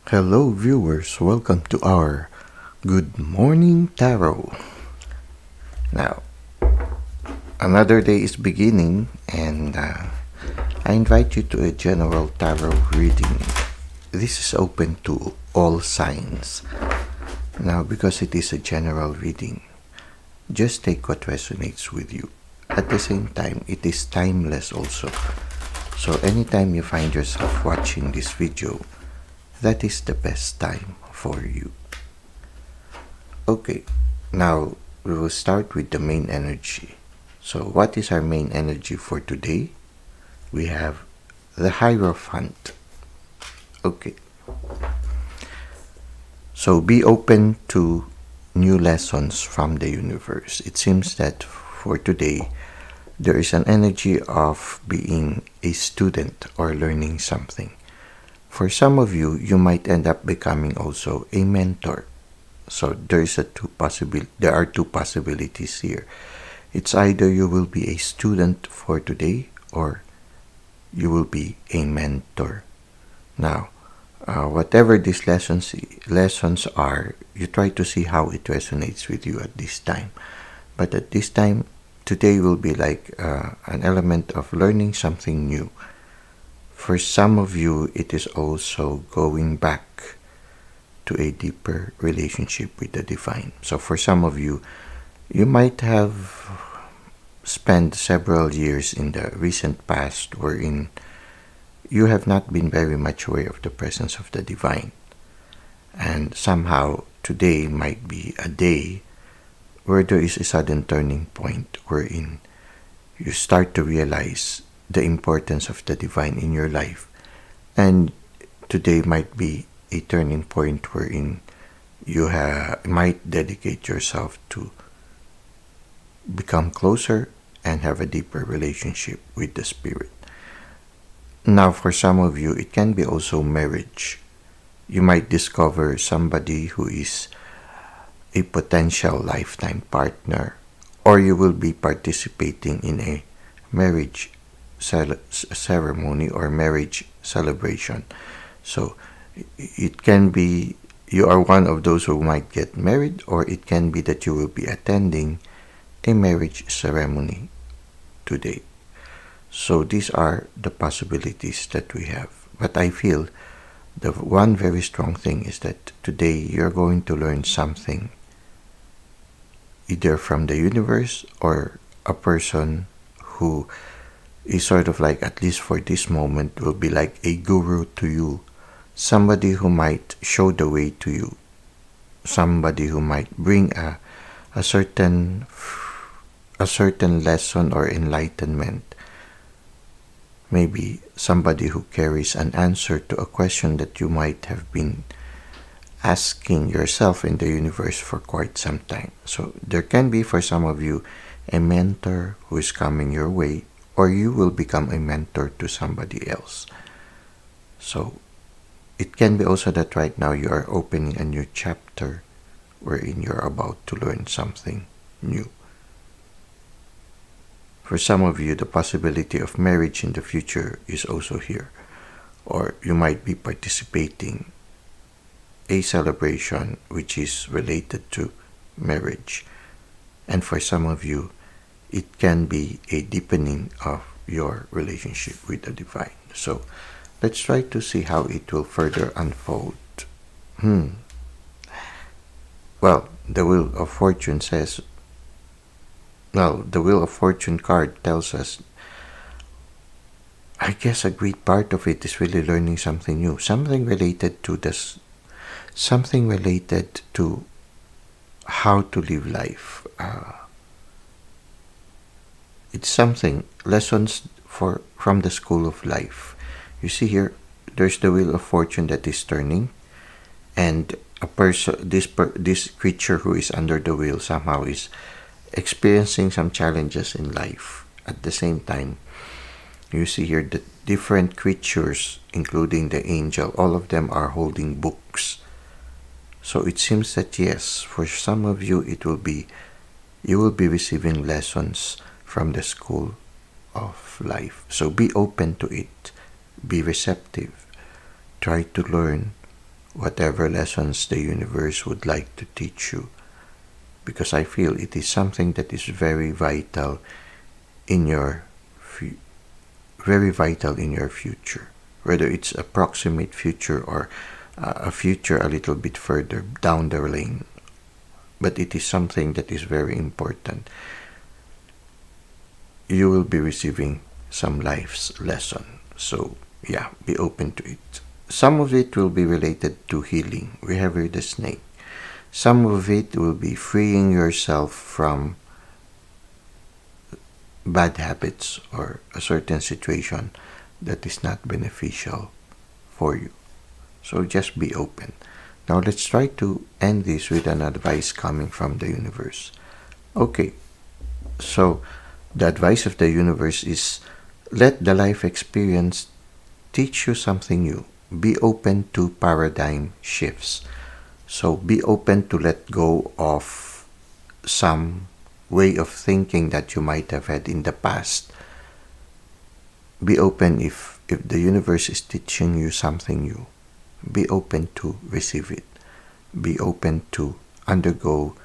Hello, viewers. Welcome to our Good Morning Tarot. Now, another day is beginning, and I invite you to a general tarot reading. This is open to all signs. Now, because it is a general reading, just take what resonates with you. At the same time, it is timeless also. So, anytime you find yourself watching this video, that is the best time for you. Okay, now we will start with the main energy. So what is our main energy for today? We have the Hierophant. Okay. So be open to new lessons from the universe. It seems that for today, there is an energy of being a student or learning something. For some of you, you might end up becoming also a mentor. So there are two possibilities here. It's either you will be a student for today or you will be a mentor. Now, whatever these lessons are, you try to see how it resonates with you at this time. But at this time, today will be like an element of learning something new. For some of you, it is also going back to a deeper relationship with the divine. So for some of you, you might have spent several years in the recent past wherein you have not been very much aware of the presence of the divine. And somehow today might be a day where there is a sudden turning point wherein you start to realize the importance of the divine in your life. And today might be a turning point wherein you might dedicate yourself to become closer and have a deeper relationship with the spirit. Now, for some of you, it can be also marriage. You might discover somebody who is a potential lifetime partner, or you will be participating in a marriage ceremony or marriage celebration. So it can be you are one of those who might get married, or it can be that you will be attending a marriage ceremony today. So these are the possibilities that we have. But I feel the one very strong thing is that today you're going to learn something either from the universe or a person who is sort of like, at least for this moment, will be like a guru to you. Somebody who might show the way to you. Somebody who might bring a certain lesson or enlightenment. Maybe somebody who carries an answer to a question that you might have been asking yourself in the universe for quite some time. So there can be, for some of you, a mentor who is coming your way, or you will become a mentor to somebody else. So it can be also that right now you are opening a new chapter wherein you're about to learn something new. For some of you, the possibility of marriage in the future is also here. Or you might be participating a celebration which is related to marriage. And for some of you, it can be a deepening of your relationship with the divine. So let's try to see how it will further unfold. Well, the Wheel of Fortune the Wheel of Fortune card tells us, I guess a great part of it is really learning something new, something related to how to live life. It's something, lessons from the school of life. You see here, there's the Wheel of Fortune that is turning, and this creature who is under the wheel somehow is experiencing some challenges in life. At the same time, you see here the different creatures, including the angel, all of them are holding books. So it seems that yes, for some of you, you will be receiving lessons from the school of life. So be open to it. Be receptive. Try to learn whatever lessons the universe would like to teach you, because I feel it is something that is very vital in your future, whether it's a proximate future or a future a little bit further down the lane. But it is something that is very important. You will be receiving some life's lesson. So yeah, be open to it. Some of it will be related to healing. We have here the snake. Some of it will be freeing yourself from bad habits or a certain situation that is not beneficial for you. So just be open. Now let's try to end this with an advice coming from the universe. Okay, so the advice of the universe is, let the life experience teach you something new. Be open to paradigm shifts. So be open to let go of some way of thinking that you might have had in the past. Be open if the universe is teaching you something new. Be open to receive it. Be open to undergo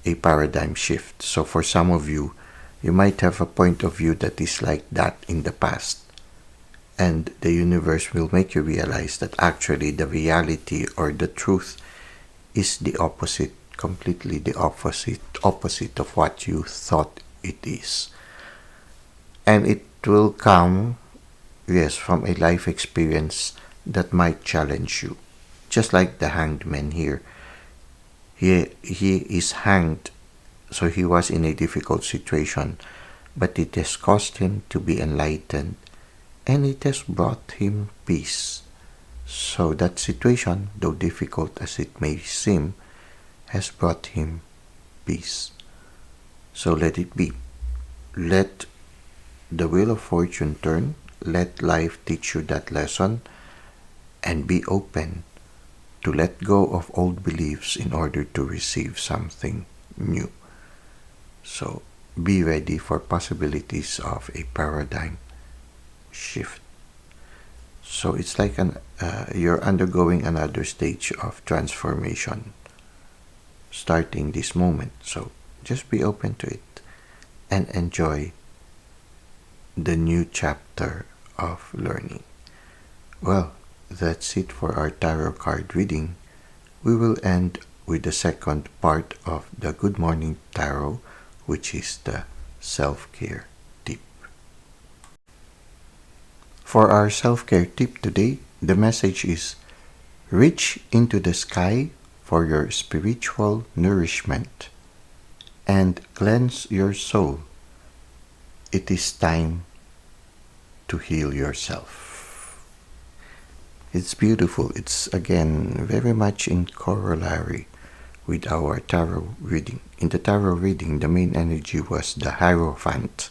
a paradigm shift. So for some of you, you might have a point of view that is like that in the past. And the universe will make you realize that actually the reality or the truth is the opposite, completely the opposite of what you thought it is. And it will come, yes, from a life experience that might challenge you. Just like the hanged man here. He is hanged, so he was in a difficult situation, but it has caused him to be enlightened, and it has brought him peace. So that situation, though difficult as it may seem, has brought him peace. So let it be. Let the wheel of fortune turn. Let life teach you that lesson, and be open to let go of old beliefs in order to receive something new. So be ready for possibilities of a paradigm shift. So it's like you're undergoing another stage of transformation starting this moment. So just be open to it and enjoy the new chapter of learning. Well, that's it for our tarot card reading. We will end with the second part of the Good Morning Tarot, which is the self-care tip. For our self-care tip today, the message is, reach into the sky for your spiritual nourishment and cleanse your soul. It is time to heal yourself. It's beautiful. It's again very much in corollary with our tarot reading. In the tarot reading, the main energy was the Hierophant.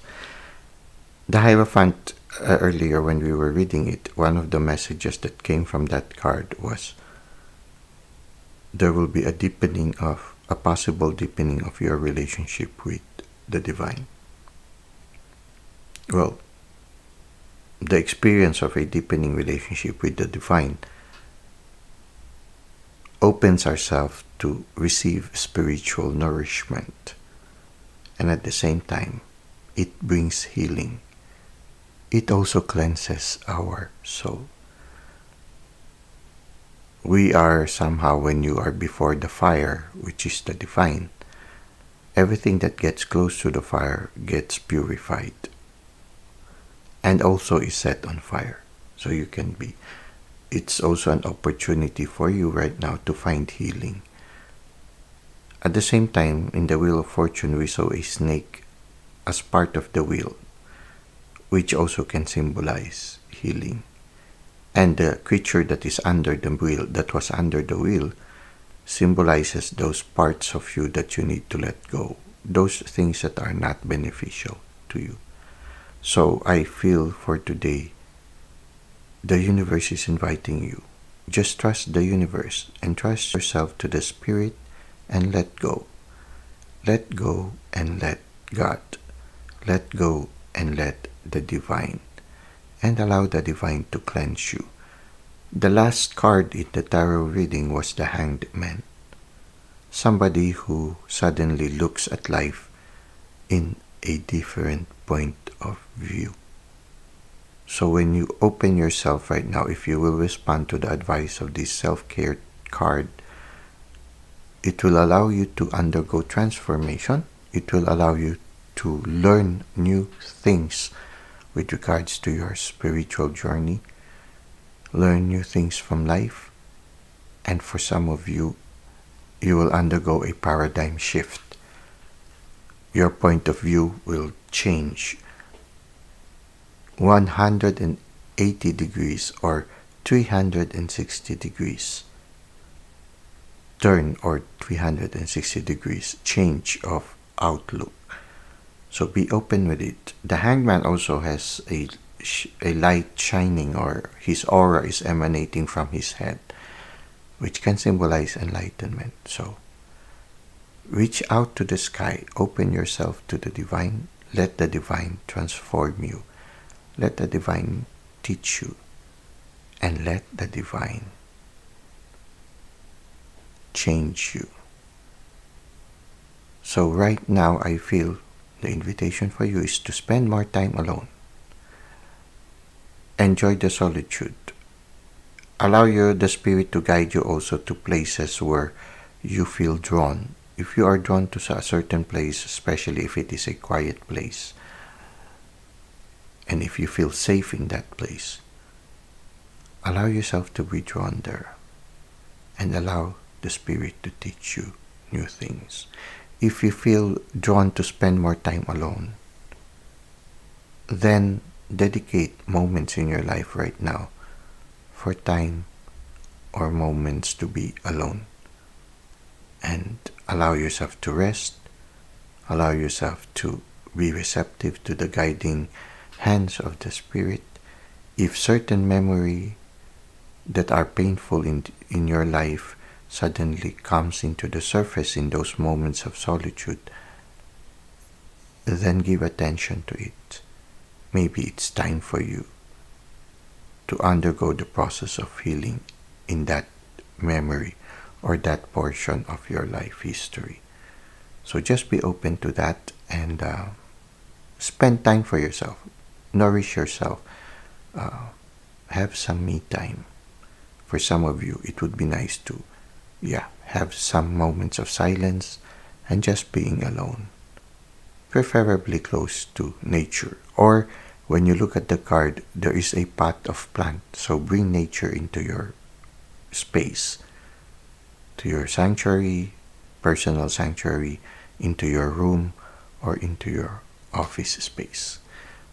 The Hierophant, earlier when we were reading it, one of the messages that came from that card was, there will be a possible deepening of your relationship with the divine. Well, the experience of a deepening relationship with the divine opens ourselves to receive spiritual nourishment, and at the same time, it brings healing. It also cleanses our soul. We are somehow, when you are before the fire, which is the divine, everything that gets close to the fire gets purified and also is set on fire. So you can be. It's also an opportunity for you right now to find healing. At the same time, in the Wheel of Fortune, we saw a snake as part of the wheel, which also can symbolize healing. And the creature that is under the wheel, that was under the wheel, symbolizes those parts of you that you need to let go, those things that are not beneficial to you. So I feel for today, the universe is inviting you. Just trust the universe and trust yourself to the Spirit and let go. Let go and let God. Let go and let the divine. And allow the divine to cleanse you. The last card in the tarot reading was the Hanged Man. Somebody who suddenly looks at life in a different point of view. So when you open yourself right now, if you will respond to the advice of this self-care card, it will allow you to undergo transformation. It will allow you to learn new things with regards to your spiritual journey, learn new things from life, and for some of you, you will undergo a paradigm shift. Your point of view will change 180 degrees or 360 degrees turn or 360 degrees change of outlook. So be open with it. The Hangman also has a light shining, or his aura is emanating from his head, which can symbolize enlightenment. So reach out to the sky, open yourself to the divine, let the divine transform you, let the divine teach you, and let the divine change you. So right now I feel the invitation for you is to spend more time alone. Enjoy the solitude. Allow the spirit to guide you also to places where you feel drawn. If you are drawn to a certain place, especially if it is a quiet place, and if you feel safe in that place, allow yourself to be drawn there and allow the spirit to teach you new things. If you feel drawn to spend more time alone, then dedicate moments in your life right now for time or moments to be alone, and allow yourself to rest, allow yourself to be receptive to the guiding hands of the spirit. If certain memory that are painful in your life suddenly comes into the surface in those moments of solitude, then give attention to it. Maybe it's time for you to undergo the process of healing in that memory or that portion of your life history. So just be open to that and spend time for yourself. Nourish yourself. Have some me time. For some of you, it would be nice to have some moments of silence and just being alone, preferably close to nature. Or when you look at the card, there is a pot of plant, so bring nature into your space, to your sanctuary, personal sanctuary, into your room or into your office space.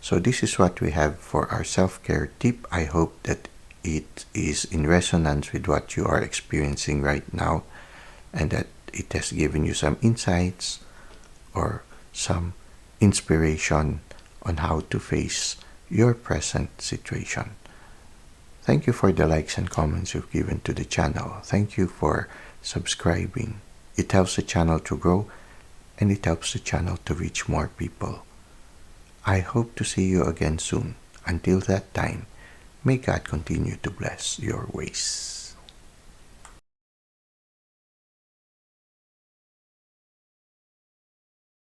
So this is what we have for our self-care tip. I hope that it is in resonance with what you are experiencing right now, and that it has given you some insights or some inspiration on how to face your present situation. Thank you for the likes and comments you've given to the channel. Thank you for subscribing. It helps the channel to grow, and it helps the channel to reach more people. I hope to see you again soon. Until that time, may God continue to bless your ways.